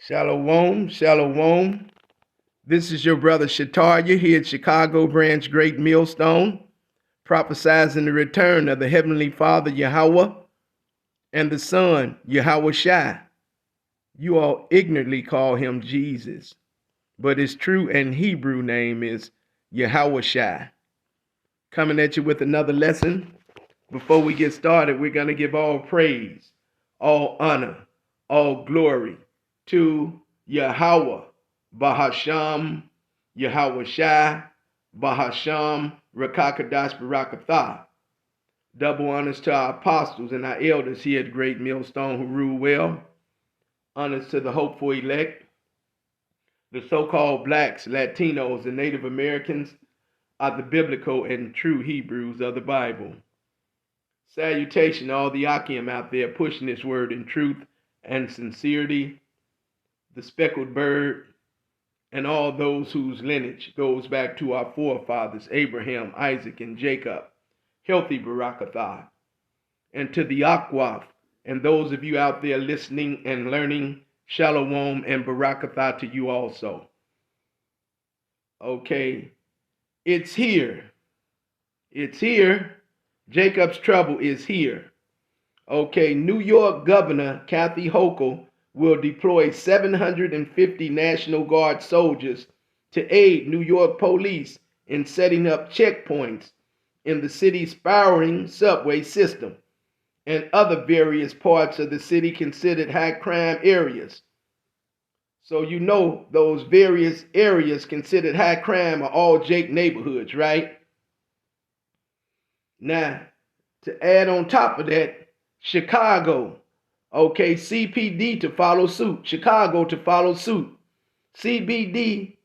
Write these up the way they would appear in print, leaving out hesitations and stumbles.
Shalom, shalom. This is your brother Shataria here at Chicago Branch Great Millstone, prophesizing the return of the Heavenly Father Yahweh and the Son Yahweh Shai. You all ignorantly call him Jesus, but his true and Hebrew name is Yahweh Shai. Coming at you with another lesson. Before we get started, we're going to give all praise, all honor, all glory to Yahweh, Bahasham, Yahweh Shai, Bahasham, Rakakadash Barakatha. Double honors to our apostles and our elders here at Great Millstone who rule well. Honors to the hopeful elect, the so-called blacks, Latinos, and Native Americans are the biblical and true Hebrews of the Bible. Salutation to all the Akim out there pushing this word in truth and sincerity, the speckled bird, and all those whose lineage goes back to our forefathers, Abraham, Isaac, and Jacob, healthy Barakatha, and to the Akwaf, and those of you out there listening and learning, Shalom and Barakatha to you also. Okay, it's here. It's here. Jacob's trouble is here. Okay, New York Governor Kathy Hochul will deploy 750 National Guard soldiers to aid New York police in setting up checkpoints in the city's spiraling subway system and other various parts of the city considered high crime areas. So you know those various areas considered high crime are all Jake neighborhoods, right? Now, to add on top of that, Chicago, okay, CPD to follow suit, Chicago to follow suit, CBD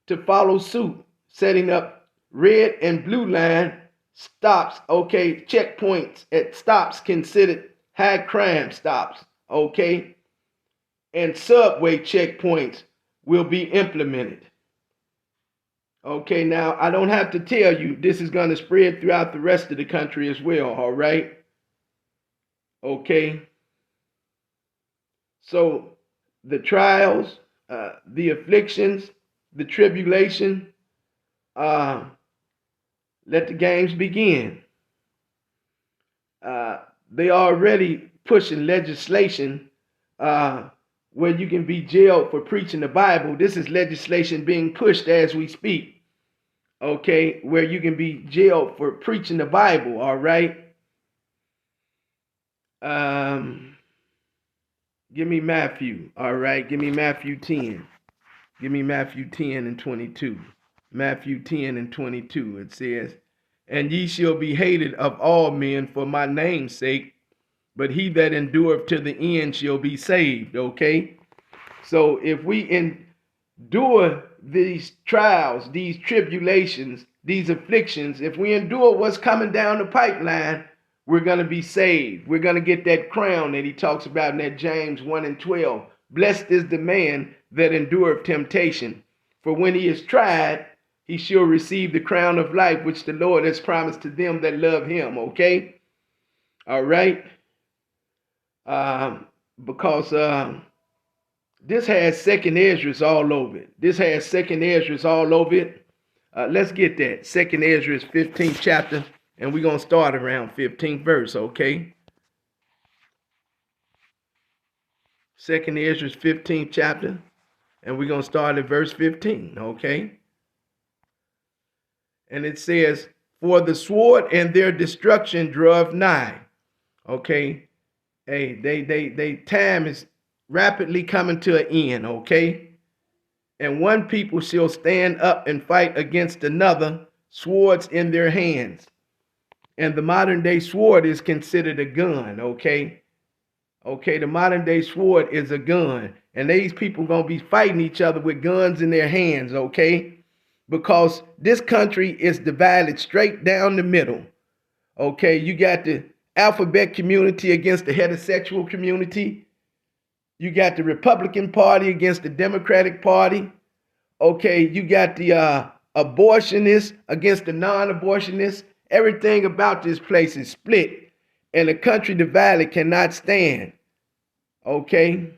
to follow suit, setting up red and blue line stops, okay, checkpoints at stops considered high crime stops, okay, and subway checkpoints will be implemented. Okay, now I don't have to tell you this is going to spread throughout the rest of the country as well, all right? Okay. So the trials, the afflictions, the tribulation, let the games begin. They are already pushing legislation where you can be jailed for preaching the Bible. This is legislation being pushed as we speak, okay, where you can be jailed for preaching the Bible, all right? Give me Matthew, all right? Give me Matthew 10. Give me Matthew 10 and 22. Matthew 10 and 22, it says, "And ye shall be hated of all men for my name's sake, but he that endureth to the end shall be saved," okay? So if we endure these trials, these tribulations, these afflictions, if we endure what's coming down the pipeline, we're going to be saved. We're going to get that crown that he talks about in that James 1 and 12. Blessed is the man that endureth temptation, for when he is tried, he shall receive the crown of life, which the Lord has promised to them that love him, okay? All right? Because this has Second Esdras all over it. This has Second Esdras all over it. Let's get that. Second Esdras 15th chapter, and we're going to start around 15th verse, okay? Second Esdras 15th chapter, and we're going to start at verse 15, okay? And it says, "For the sword and their destruction draweth nigh." Okay? Hey, they time is rapidly coming to an end, okay? "And one people shall stand up and fight against another, swords in their hands." And the modern day sword is considered a gun, okay? Okay, the modern day sword is a gun. And these people going to be fighting each other with guns in their hands, okay? Because this country is divided straight down the middle. Okay, you got the alphabet community against the heterosexual community. You got the Republican Party against the Democratic Party. Okay, you got the abortionists against the non-abortionists. Everything about this place is split, and the country divided cannot stand. Okay?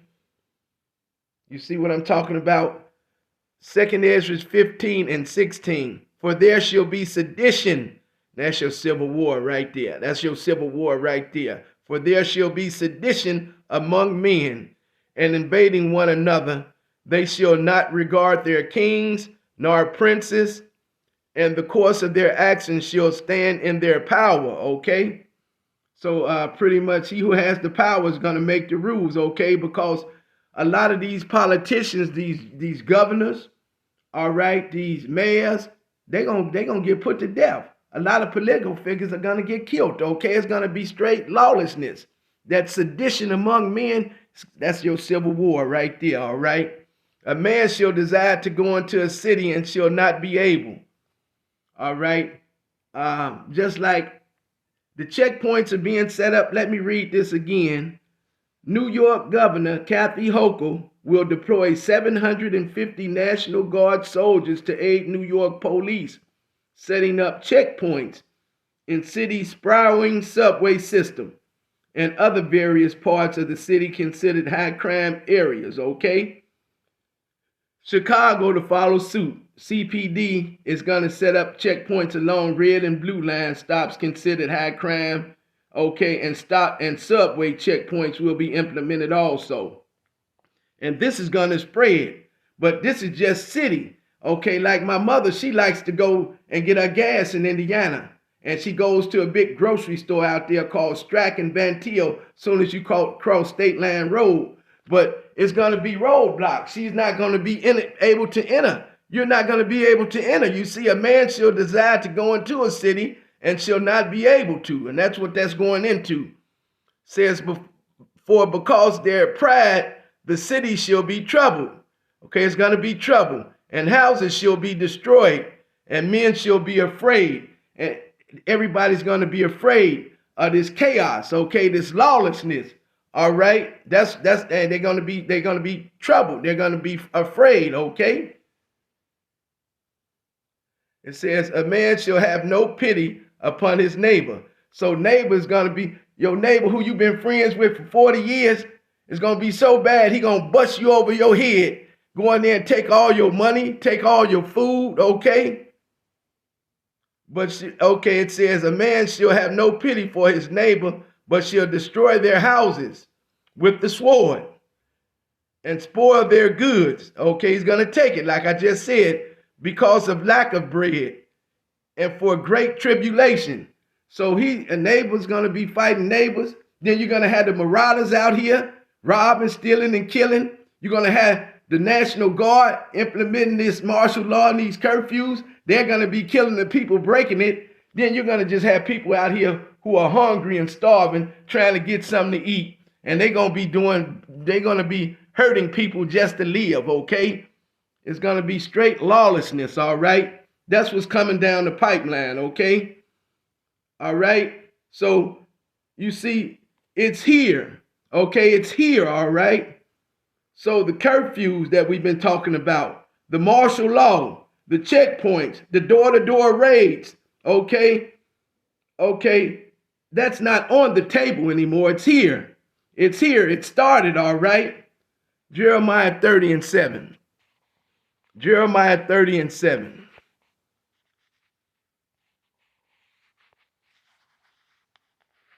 You see what I'm talking about? 2nd Ezra 15 and 16. For there shall be sedition. That's your civil war right there. That's your civil war right there. For there shall be sedition among men, and invading one another. They shall not regard their kings nor princes, and the course of their actions shall stand in their power. Okay? So pretty much he who has the power is going to make the rules, okay? Because a lot of these politicians, these governors, all right, these mayors, they're gonna get put to death. A lot of political figures are gonna get killed, okay? It's gonna be straight lawlessness. That sedition among men, that's your civil war right there, all right? A man shall desire to go into a city and shall not be able, all right? Just like the checkpoints are being set up. Let me read this again. New York Governor Kathy Hochul will deploy 750 National Guard soldiers to aid New York police, setting up checkpoints in city's sprawling subway system and other various parts of the city considered high crime areas, okay? Chicago to follow suit. CPD is going to set up checkpoints along red and blue line stops considered high crime, okay, and subway checkpoints will be implemented also. And this is going to spread, but this is just city, okay? Like my mother, she likes to go and get her gas in Indiana, and she goes to a big grocery store out there called Strack and Van Til soon as you cross State Line Road. But it's going to be roadblocks. She's not going to be able to enter. You're not going to be able to enter. You see, a man shall desire to go into a city and shall not be able to. And that's what that's going into. Says, for because their pride, the city shall be troubled. Okay, it's going to be trouble. And houses shall be destroyed. And men shall be afraid. And everybody's going to be afraid of this chaos, okay, this lawlessness. All right, and they're gonna be troubled. They're gonna be afraid. Okay. It says a man shall have no pity upon his neighbor. So neighbor is gonna be your neighbor who you've been friends with for 40 years. Is gonna be so bad he gonna bust you over your head, go in there and take all your money, take all your food. Okay. But okay, it says a man shall have no pity for his neighbor, but shall destroy their houses with the sword and spoil their goods. Okay, he's going to take it, like I just said, because of lack of bread and for great tribulation. So a neighbor's going to be fighting neighbors. Then you're going to have the marauders out here, robbing, stealing, and killing. You're going to have the National Guard implementing this martial law and these curfews. They're going to be killing the people breaking it. Then you're going to just have people out here who are hungry and starving, trying to get something to eat. And they're going to be hurting people just to live, okay? It's going to be straight lawlessness, all right? That's what's coming down the pipeline, okay? All right? So, you see, it's here, okay? It's here, all right? So the curfews that we've been talking about, the martial law, the checkpoints, the door-to-door raids, okay? Okay, that's not on the table anymore. It's here. It's here. It started, all right? Jeremiah 30 and 7. Jeremiah 30 and 7.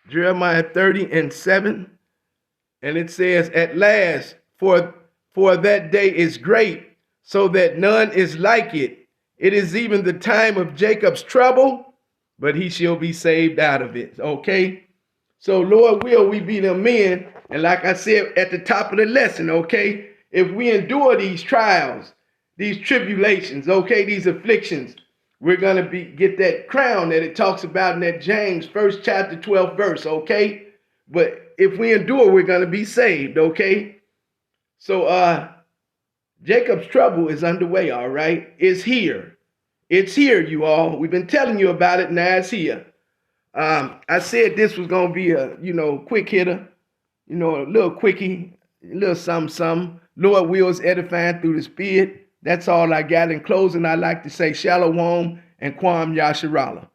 Jeremiah 30 and 7. And it says, at last, for that day is great, so that none is like it. It is even the time of Jacob's trouble, but he shall be saved out of it. Okay? So, Lord will we be the men. And like I said at the top of the lesson, okay, if we endure these trials, these tribulations, okay, these afflictions, we're going to get that crown that it talks about in that James 1st chapter 12th verse, okay? But if we endure, we're going to be saved, okay? So Jacob's trouble is underway, all right? It's here. It's here, you all. We've been telling you about it, now it's here. I said this was going to be a, quick hitter, a little quickie, a little something. Lord wills edifying through the Spirit. That's all I got. In closing, I'd like to say Shalom and Kwam Yasharallah.